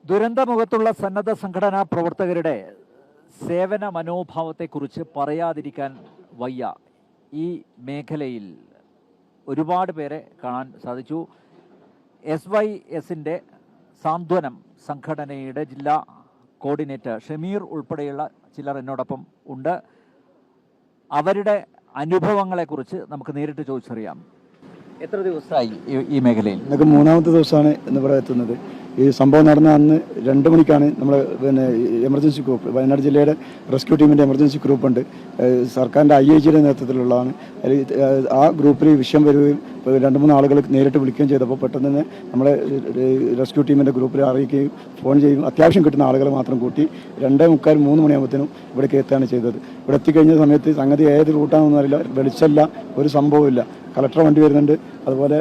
ദുരന്തമുഖത്തുള്ള സന്നദ്ധ സംഘടനാ പ്രവർത്തകരുടെ സേവന മനോഭാവത്തെക്കുറിച്ച് പറയാതിരിക്കാൻ വയ്യ. ഈ മേഖലയിൽ ഒരുപാട് പേരെ കാണാൻ സാധിച്ചു. SYSന്റെ സാന്ത്വനം സംഘടനയുടെ ജില്ലാ കോർഡിനേറ്റർ ഷമീർ ഉൾപ്പെടെയുള്ള ചിലർ എന്നോടൊപ്പം ഉണ്ട്. അവരുടെ അനുഭവങ്ങളെക്കുറിച്ച് നമുക്ക് നേരിട്ട് ചോദിച്ചറിയാം. എത്ര ദിവസമായി ഈ മേഖലയിൽ? ഇന്നൊക്കെ മൂന്നാമത്തെ ദിവസമാണ് ഇന്നിവിടെ എത്തുന്നത്. ഈ സംഭവം നടന്ന അന്ന് 2 മണിക്കാണ് നമ്മൾ എമർജൻസി ഗ്രൂപ്പ്, വയനാട് ജില്ലയുടെ റെസ്ക്യൂ ടീമിൻ്റെ എമർജൻസി ഗ്രൂപ്പുണ്ട്, സർക്കാരിൻ്റെ IIGയുടെ നേതൃത്വത്തിലുള്ളതാണ്. ആ ഗ്രൂപ്പിൽ ഈ വിഷയം വരികയും 2-3 ആളുകൾ നേരിട്ട് വിളിക്കുകയും ചെയ്തപ്പോൾ പെട്ടെന്ന് തന്നെ നമ്മളെ റെസ്ക്യൂ ടീമിൻ്റെ ഗ്രൂപ്പിൽ അറിയിക്കുകയും ഫോൺ ചെയ്യും അത്യാവശ്യം കിട്ടുന്ന ആളുകളെ മാത്രം കൂട്ടി 2:45-3 മണിയാകുമ്പോഴത്തേനും ഇവിടേക്ക് എത്തുകയാണ് ചെയ്തത്. ഇവിടെ എത്തിക്കഴിഞ്ഞ സമയത്ത് സംഗതി ഏത് റൂട്ടാണെന്നൊന്നും അറിയില്ല, വെളിച്ചമില്ല, ഒരു സംഭവമില്ല. കളക്ടർ വണ്ടി വരുന്നുണ്ട്, അതുപോലെ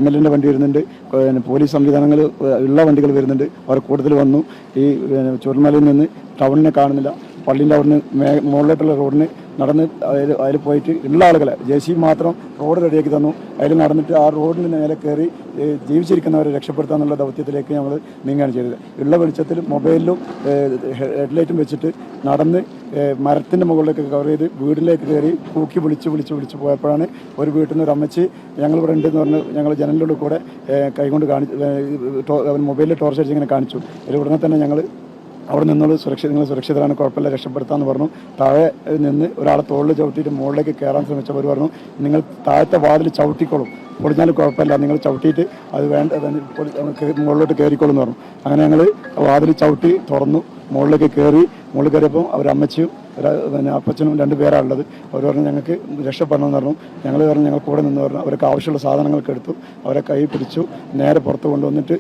MLAൻ്റെ വണ്ടി വരുന്നുണ്ട്, പോലീസ് സംവിധാനങ്ങൾ ഉള്ള വണ്ടികൾ വരുന്നുണ്ട്. അവർ കൂടുതൽ വന്നു. ഈ ചുരൽമലയിൽ നിന്ന് ടൗണിനെ കാണുന്നില്ല, പള്ളിൻ്റെ അവിടുന്ന് മുകളിലോട്ടുള്ള റോഡിന് നടന്ന് അതിൽ പോയിട്ട് ഉള്ള ആളുകളെ JCB മാത്രം റോഡ് റെഡിയാക്കി തന്നു. അതിൽ നടന്നിട്ട് ആ റോഡിന് നേരെ കയറി ജീവിച്ചിരിക്കുന്നവരെ രക്ഷപ്പെടുത്താനുള്ള ദൗത്യത്തിലേക്ക് ഞങ്ങൾ നീങ്ങുകയാണ് ചെയ്തത്. ഉള്ള വെളിച്ചത്തിൽ മൊബൈലിലും ഹെഡ്ലൈറ്റും വെച്ചിട്ട് നടന്ന് മരത്തിൻ്റെ മുകളിലേക്ക് കവർ ചെയ്ത് വീട്ടിലേക്ക് കയറി കൂക്കി വിളിച്ച് പോയപ്പോഴാണ് ഒരു വീട്ടിൽ നിന്ന് ഒരു അമ്മച്ചി ഞങ്ങളിവിടെ ഉണ്ടെന്ന് പറഞ്ഞ് ഞങ്ങൾ ജനലിലൂടെ കൂടെ കൈകൊണ്ട് മൊബൈലിൽ ടോർച്ച് അടിച്ച് ഇങ്ങനെ കാണിച്ചു. അതിൽ ഉടനെ തന്നെ ഞങ്ങൾ അവിടെ നിന്നുള്ള നിങ്ങൾ സുരക്ഷിതരാണ്, കുഴപ്പമില്ല, രക്ഷപ്പെടുത്താമെന്ന് പറഞ്ഞു. താഴെ നിന്ന് ഒരാളെ തോളിൽ ചവിട്ടിയിട്ട് മുകളിലേക്ക് കയറാൻ ശ്രമിച്ചവർ പറഞ്ഞു, നിങ്ങൾ താഴത്തെ വാതിൽ ചവിട്ടിക്കോളും, പൊളിഞ്ഞാലും കുഴപ്പമില്ല, നിങ്ങൾ ചവിട്ടിയിട്ട് അത് വേണ്ട മുകളിലോട്ട് കയറിക്കോളും എന്ന് പറഞ്ഞു. അങ്ങനെ ഞങ്ങൾ വാതിൽ ചവിട്ടി തുറന്നു, മുകളിലേക്ക് മുകളിൽ കയറിയപ്പോൾ അവരമ്മച്ചിയും അപ്പച്ചനും 2 പേരാണുള്ളത്. അവർ പറഞ്ഞു ഞങ്ങൾക്ക് രക്ഷപ്പെടണമെന്ന് പറഞ്ഞു. ഞങ്ങൾ പറഞ്ഞു ഞങ്ങൾ കൂടെ നിന്ന് പറഞ്ഞു. അവർക്ക് ആവശ്യമുള്ള സാധനങ്ങളൊക്കെ എടുത്തു, അവരെ കൈ പിടിച്ചു, നേരെ പുറത്ത് കൊണ്ടുവന്നിട്ട്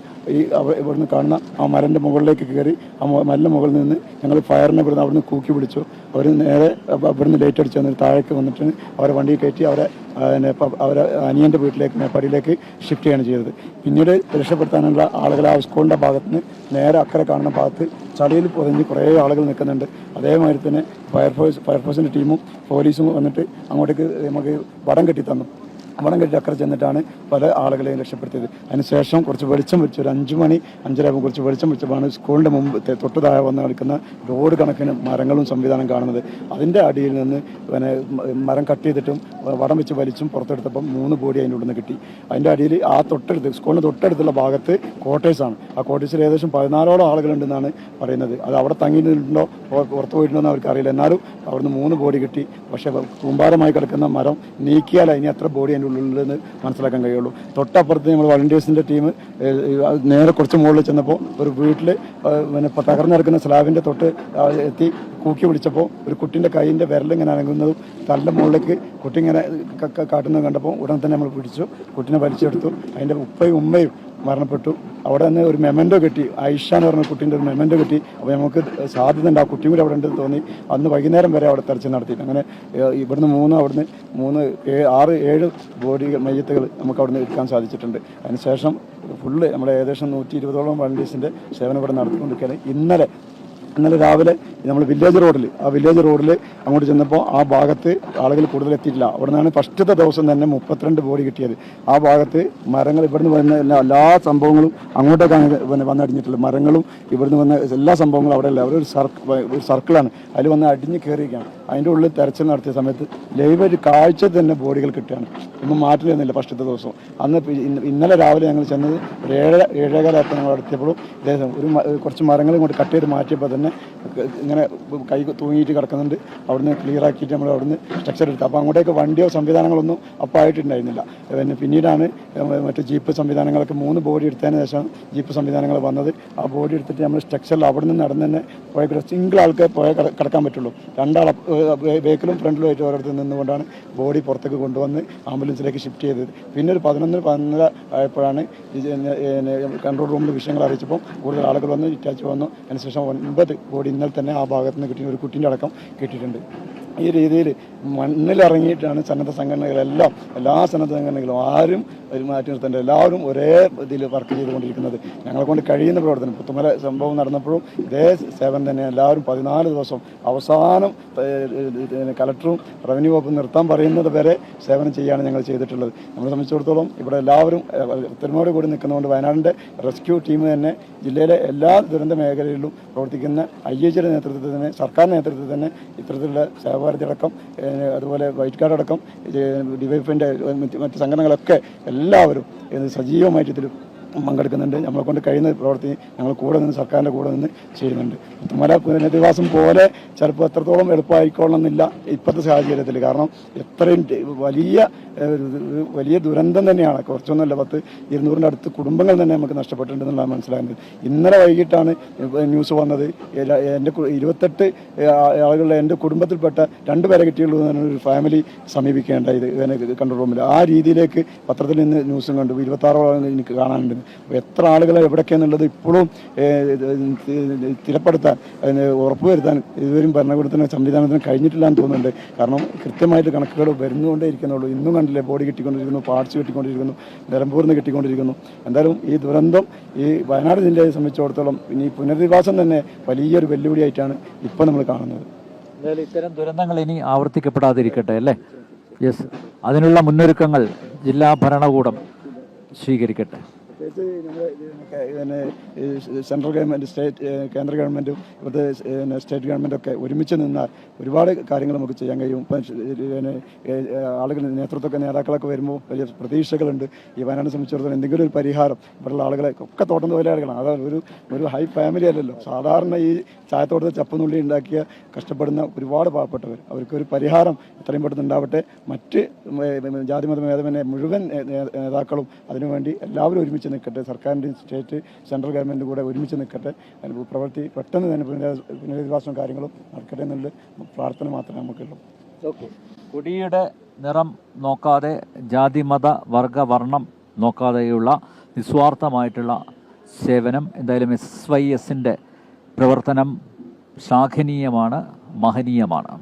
ഇവിടുന്ന് കാണുന്ന ആ മരൻ്റെ മുകളിലേക്ക് കയറി ആ മലിൻ്റെ മുകളിൽ നിന്ന് ഞങ്ങൾ ഫയറിനെ അവിടുന്ന് കൂക്കി പിടിച്ചു. അവർ നേരെ ഇവിടുന്ന് ലൈറ്റ് അടിച്ച് വന്നിട്ട് താഴേക്ക് വന്നിട്ട് അവരെ വണ്ടിയിൽ കയറ്റി അവരെ അനിയൻ്റെ വീട്ടിലേക്ക് മേപ്പാടിയിലേക്ക് ഷിഫ്റ്റ് ചെയ്യാണ് ചെയ്തത്. പിന്നീട് രക്ഷപ്പെടുത്താനുള്ള ആളുകളെ ആ സ്കൂളിൻ്റെ ഭാഗത്തുനിന്ന് നേരെ അക്കരെ കാണുന്ന ഭാഗത്ത് ചളിയിൽ പൊതിഞ്ഞ് കുറേ ആളുകൾ നിൽക്കുന്നുണ്ട്. അതേമാതിരി തന്നെ ഫയർഫോഴ്സിൻ്റെ ടീമും പോലീസും വന്നിട്ട് അങ്ങോട്ടേക്ക് നമുക്ക് വടം കെട്ടി തന്നു. വടം കെട്ടി അക്കരെ ചെന്നിട്ടാണ് പല ആളുകളെയും രക്ഷപ്പെടുത്തിയത്. അതിനുശേഷം കുറച്ച് വെളിച്ചം വെച്ചു, ഒരു 5 മണി 5:30 കുറച്ച് വെളിച്ചം വെച്ചപ്പോഴാണ് സ്കൂളിൻ്റെ മുമ്പ് തൊട്ട് താഴെ വന്ന് കളിക്കുന്ന റോഡ് കണക്കിന് മരങ്ങളും സംവിധാനം കാണുന്നത്. അതിൻ്റെ അടിയിൽ നിന്ന് മരം കട്ട് ചെയ്തിട്ടും വടം വെച്ച് വലിച്ചും പുറത്തെടുത്തപ്പം 3 ബോഡി അതിൻ്റെ ഉള്ളിൽ നിന്ന് കിട്ടി. അതിൻ്റെ അടിയിൽ ആ സ്കൂളിന് തൊട്ടടുത്തുള്ള ഭാഗത്ത് ക്വാർട്ടേഴ്സാണ്. ആ ക്വാർട്ടേഴ്സിൽ ഏകദേശം 14ഓളം ആളുകളുണ്ടെന്നാണ് പറയുന്നത്. അത് അവിടെ തങ്ങിയിട്ടുണ്ടോ പുറത്ത് പോയിട്ടുണ്ടോ എന്ന് അവർക്കറിയില്ല. എന്നാലും അവിടുന്ന് 3 ബോഡി കിട്ടി. പക്ഷേ കൂമ്പാരമായി കിടക്കുന്ന മരം നീക്കിയാൽ അതിന് എത്ര ബോഡി അതിൻ്റെ ഉള്ളിലെന്ന് മനസ്സിലാക്കാൻ കഴിയുള്ളൂ. തൊട്ടപ്പുറത്ത് നമ്മൾ വളണ്ടിയേഴ്സിൻ്റെ ടീം നേരെ കുറച്ച് മുകളിൽ ചെന്നപ്പോൾ ഒരു വീട്ടിൽ തകർന്നെടുക്കുന്ന സ്ലാബിൻ്റെ തൊട്ട് എത്തി കൂക്കി വിളിച്ചപ്പോൾ ഒരു കുട്ടീൻ്റെ കൈയിൻ്റെ വിരലിങ്ങനെ അനങ്ങുന്നതും തല മുകളിലേക്ക് കുട്ടി ഇങ്ങനെ കാട്ടുന്നത് കണ്ടപ്പോൾ ഉടൻ തന്നെ നമ്മൾ പിടിച്ചു, കുട്ടീനെ വലിച്ചെടുത്തു. അതിൻ്റെ ഉപ്പയും ഉമ്മയും മരണപ്പെട്ടു. അവിടെ നിന്ന് ഒരു മെമൻറ്റോ കിട്ടി, ആയിഷ എന്ന് പറഞ്ഞ കുട്ടീൻ്റെ ഒരു മെമൻറ്റോ കിട്ടി. അപ്പോൾ നമുക്ക് സാധ്യത ഉണ്ട് ആ കുട്ടിയും കൂടി അവിടെ ഉണ്ടെന്ന് തോന്നി. അന്ന് വൈകുന്നേരം വരെ അവിടെ തെരച്ചിൽ നടത്തി. അങ്ങനെ ഇവിടുന്ന് 3 അവിടുന്ന് 6-7 ബോഡി മയ്യത്തുകൾ നമുക്ക് അവിടുന്ന് എടുക്കാൻ സാധിച്ചിട്ടുണ്ട്. അതിനുശേഷം ഫുള്ള് നമ്മുടെ ഏകദേശം 120ഓളം വളണ്ടിയേഴ്സിൻ്റെ സേവനം ഇവിടെ നടത്തിക്കൊണ്ടിരിക്കുകയാണ്. ഇന്നലെ രാവിലെ നമ്മൾ വില്ലേജ് റോഡിൽ അങ്ങോട്ട് ചെന്നപ്പോൾ ആ ഭാഗത്ത് ആളുകൾ കൂടുതൽ എത്തിയിട്ടില്ല. അവിടെ നിന്നാണ് ഫസ്റ്റത്തെ ദിവസം തന്നെ 32 ബോഡി കിട്ടിയത്. ആ ഭാഗത്ത് മരങ്ങൾ ഇവിടുന്ന് വന്ന എല്ലാ സംഭവങ്ങളും അങ്ങോട്ടേക്കാണ് വന്നടിഞ്ഞിട്ടുള്ളത്. മരങ്ങളും ഇവിടുന്ന് വന്ന എല്ലാ സംഭവങ്ങളും അവിടെ അല്ല, ഒരു സർക്കിളാണ്, അതിൽ വന്ന് അടിഞ്ഞ് കയറിയിരിക്കുകയാണ്. അതിൻ്റെ ഉള്ളിൽ തെരച്ചിൽ നടത്തിയ സമയത്ത് ലൈവായിട്ട് കാഴ്ച തന്നെ ബോഡികൾ കിട്ടുകയാണ്. ഒന്നും മാറ്റിലൊന്നുമില്ല ഫസ്റ്റത്തെ ദിവസം. അന്ന് ഇന്നലെ രാവിലെ ഞങ്ങൾ ചെന്നത് 7:15 ഞങ്ങൾ എത്തിയപ്പോഴും കുറച്ച് മരങ്ങൾ ഇങ്ങോട്ട് കട്ട് ചെയ്ത് മാറ്റിയപ്പോൾ തന്നെ ഇങ്ങനെ കൈ തൂങ്ങിയിട്ട് കിടക്കുന്നുണ്ട്. അവിടുന്ന് ക്ലിയർ ആക്കിയിട്ട് നമ്മൾ അവിടുന്ന് സ്ട്രക്ചർ എടുത്തു. അപ്പോൾ അങ്ങോട്ടേക്ക് വണ്ടിയോ സംവിധാനങ്ങളൊന്നും അപ്പോൾ ആയിട്ടുണ്ടായിരുന്നില്ല. പിന്നീടാണ് മറ്റു ജീപ്പ് സംവിധാനങ്ങളൊക്കെ 3 ബോഡി എടുത്തതിന് ശേഷം ജീപ്പ് സംവിധാനങ്ങൾ വന്നത്. ആ ബോഡി എടുത്തിട്ട് നമ്മൾ സ്ട്രക്ചറിൽ അവിടെ നിന്ന് നടന്ന് തന്നെ പോയ സിംഗിൾ ആൾക്ക് കിടക്കാൻ പറ്റുള്ളൂ. 2 വെഹിക്കിളും ഫ്രണ്ടിലുമായിട്ട് ഓരോരുത്തർ നിന്നുകൊണ്ടാണ് ബോഡി പുറത്തേക്ക് കൊണ്ടുവന്ന് ആംബുലൻസിലേക്ക് ഷിഫ്റ്റ് ചെയ്തത്. പിന്നെ ഒരു 11-11:30 ആയപ്പോഴാണ് കൺട്രോൾ റൂമിൽ വിഷയങ്ങൾ അറിയിച്ചപ്പോൾ കൂടുതൽ ആളുകൾ വന്ന് ഡിറ്റാച്ച് വന്നു. അതിനുശേഷം 9 ബോഡി ഇന്നലെ തന്നെ ആ ഭാഗത്ത് നിന്ന് കിട്ടിയ ഒരു കുട്ടീൻ്റെ അടക്കം കിട്ടിയിട്ടുണ്ട്. ഈ രീതിയിൽ മണ്ണിലിറങ്ങിയിട്ടാണ് സന്നദ്ധ സംഘടനകളെല്ലാം, എല്ലാ സന്നദ്ധ സംഘടനകളും ആരും ഒരു മാറ്റി നിർത്തേണ്ട, എല്ലാവരും ഒരേ ഇതിൽ വർക്ക് ചെയ്തുകൊണ്ടിരിക്കുന്നത്. ഞങ്ങളെ കൊണ്ട് കഴിയുന്ന പ്രവർത്തനം. പുത്തുമല സംഭവം നടന്നപ്പോഴും ഇതേ സേവനം തന്നെ എല്ലാവരും 14 ദിവസം അവസാനം കലക്ടറും റവന്യൂ വകുപ്പും നിർത്താൻ പറയുന്നത് വരെ സേവനം ചെയ്യാണ് ഞങ്ങൾ ചെയ്തിട്ടുള്ളത്. നമ്മളെ സംബന്ധിച്ചിടത്തോളം ഇവിടെ എല്ലാവരും ഒത്തൊരുമയോട് കൂടി നിൽക്കുന്നതുകൊണ്ട് വയനാടിൻ്റെ റെസ്ക്യൂ ടീം തന്നെ ജില്ലയിലെ എല്ലാ ദുരന്ത മേഖലകളിലും പ്രവർത്തിക്കുന്ന IHയുടെ നേതൃത്വത്തിൽ തന്നെ, സർക്കാർ നേതൃത്വത്തിൽ തന്നെ ഇത്തരത്തിലുള്ള സഹഭാരതി അടക്കം, അതുപോലെ വൈറ്റ് കാർഡ് അടക്കം, ഡിവൈഎഫിൻ്റെ മറ്റ് സംഘടനകളൊക്കെ എല്ലാവരും സജീവമായിട്ട് ഇതിൽ പങ്കെടുക്കുന്നുണ്ട്. നമ്മളെ കൊണ്ട് കഴിയുന്ന പ്രവൃത്തി ഞങ്ങൾ കൂടെ നിന്ന്, സർക്കാരിൻ്റെ കൂടെ നിന്ന് ചെയ്യുന്നുണ്ട്. പുത്തുമല പുനരധിവാസം പോലെ ചിലപ്പോൾ എത്രത്തോളം എളുപ്പമായിക്കൊള്ളുന്നില്ല ഇപ്പോഴത്തെ സാഹചര്യത്തിൽ. കാരണം എത്രയും വലിയ ദുരന്തം തന്നെയാണ്. കുറച്ചൊന്നുമല്ല, 100-200 അടുത്ത് കുടുംബങ്ങൾ തന്നെ നമുക്ക് നഷ്ടപ്പെട്ടിട്ടുണ്ടെന്നുള്ളതാണ് മനസ്സിലാകുന്നത്. ഇന്നലെ വൈകിട്ടാണ് ന്യൂസ് വന്നത്, എൻ്റെ 28 ആളുകളുടെ എൻ്റെ കുടുംബത്തിൽപ്പെട്ട 2 പേരെ കിട്ടിയുള്ളൂ എന്നൊരു ഫാമിലി സമീപിക്കേണ്ടായത് കൺട്രോൾ റൂമിൽ. ആ രീതിയിലേക്ക് പത്രത്തിൽ നിന്ന് ന്യൂസും കണ്ടു. 26 എനിക്ക് കാണാനുണ്ട്. എത്ര ആളുകളെ എവിടേക്കെന്നുള്ളത് ഇപ്പോഴും സ്ഥിരപ്പെടുത്താൻ, ഉറപ്പുവരുത്താൻ ഇതുവരും ഭരണകൂടത്തിന് സംവിധാനത്തിന് കഴിഞ്ഞിട്ടില്ല എന്ന് തോന്നുന്നുണ്ട്. കാരണം കൃത്യമായിട്ട് കണക്കുകൾ വരുന്നുകൊണ്ടേ ഇരിക്കുന്നുള്ളൂ. ഇന്നും കണ്ടില്ലേ, ബോഡി കിട്ടിക്കൊണ്ടിരിക്കുന്നു, പാർട്സ് കിട്ടിക്കൊണ്ടിരിക്കുന്നു, നിലമ്പൂരിൽ നിന്ന് കിട്ടിക്കൊണ്ടിരിക്കുന്നു. എന്തായാലും ഈ ദുരന്തം ഈ വയനാട് ജില്ലയെ സംബന്ധിച്ചിടത്തോളം ഇനി പുനരധിവാസം തന്നെ വലിയൊരു വെല്ലുവിളിയായിട്ടാണ് ഇപ്പോൾ നമ്മൾ കാണുന്നത്. എന്തായാലും ഇത്തരം ദുരന്തങ്ങൾ ഇനി ആവർത്തിക്കപ്പെടാതിരിക്കട്ടെ അല്ലേ? യെസ്, അതിനുള്ള മുന്നൊരുക്കങ്ങൾ ജില്ലാ ഭരണകൂടം സ്വീകരിക്കട്ടെ. സെൻട്രൽ ഗവൺമെൻറ്, കേന്ദ്ര ഗവൺമെൻറ്റും ഇവിടുത്തെ സ്റ്റേറ്റ് ഗവൺമെൻറ്റൊക്കെ ഒരുമിച്ച് നിന്നാൽ ഒരുപാട് കാര്യങ്ങൾ നമുക്ക് ചെയ്യാൻ കഴിയും. ഇപ്പം ആളുകൾ നേതൃത്വമൊക്കെ നേതാക്കളൊക്കെ വരുമ്പോൾ വലിയ പ്രതീക്ഷകളുണ്ട്. ഈ വയനാടിനെ സംബന്ധിച്ചിടത്തോളം എന്തെങ്കിലും ഒരു പരിഹാരം, ഇവിടെയുള്ള ആളുകളെ ഒക്കെ തോട്ടം തൊഴിലാളികളാണ്. അതായത് ഒരു ഹൈ ഫാമിലി അല്ലല്ലോ. സാധാരണ ഈ ചായത്തോട്ടത്തിൽ ചപ്പുനുള്ളി ഉണ്ടാക്കിയ കഷ്ടപ്പെടുന്ന ഒരുപാട് പാവപ്പെട്ടവർ, അവർക്കൊരു പരിഹാരം എത്രയും പെട്ടെന്ന് ഉണ്ടാവട്ടെ. മറ്റ് ജാതിമത ഭേദമന്യേ മുഴുവൻ നേതാക്കളും അതിനുവേണ്ടി എല്ലാവരും ഒരുമിച്ച് നിൽക്കട്ടെ. സർക്കാരിൻ്റെയും സ്റ്റേറ്റ് സെൻട്രൽ ഗവൺമെൻറ് കൂടെ ഒരുമിച്ച് നിൽക്കട്ടെ. പ്രവൃത്തി പെട്ടെന്ന് തന്നെ പുനരധിവാസവും കാര്യങ്ങളും നടക്കട്ടെ എന്നുള്ള പ്രാർത്ഥന മാത്രമേ നമുക്കുള്ളൂ. കൊടിയുടെ നിറം നോക്കാതെ, ജാതിമത വർഗ വർണ്ണം നോക്കാതെയുള്ള നിസ്വാർത്ഥമായിട്ടുള്ള സേവനം, എന്തായാലും SYSൻ്റെ പ്രവർത്തനം ശ്ലാഘനീയമാണ്, മഹനീയമാണ്.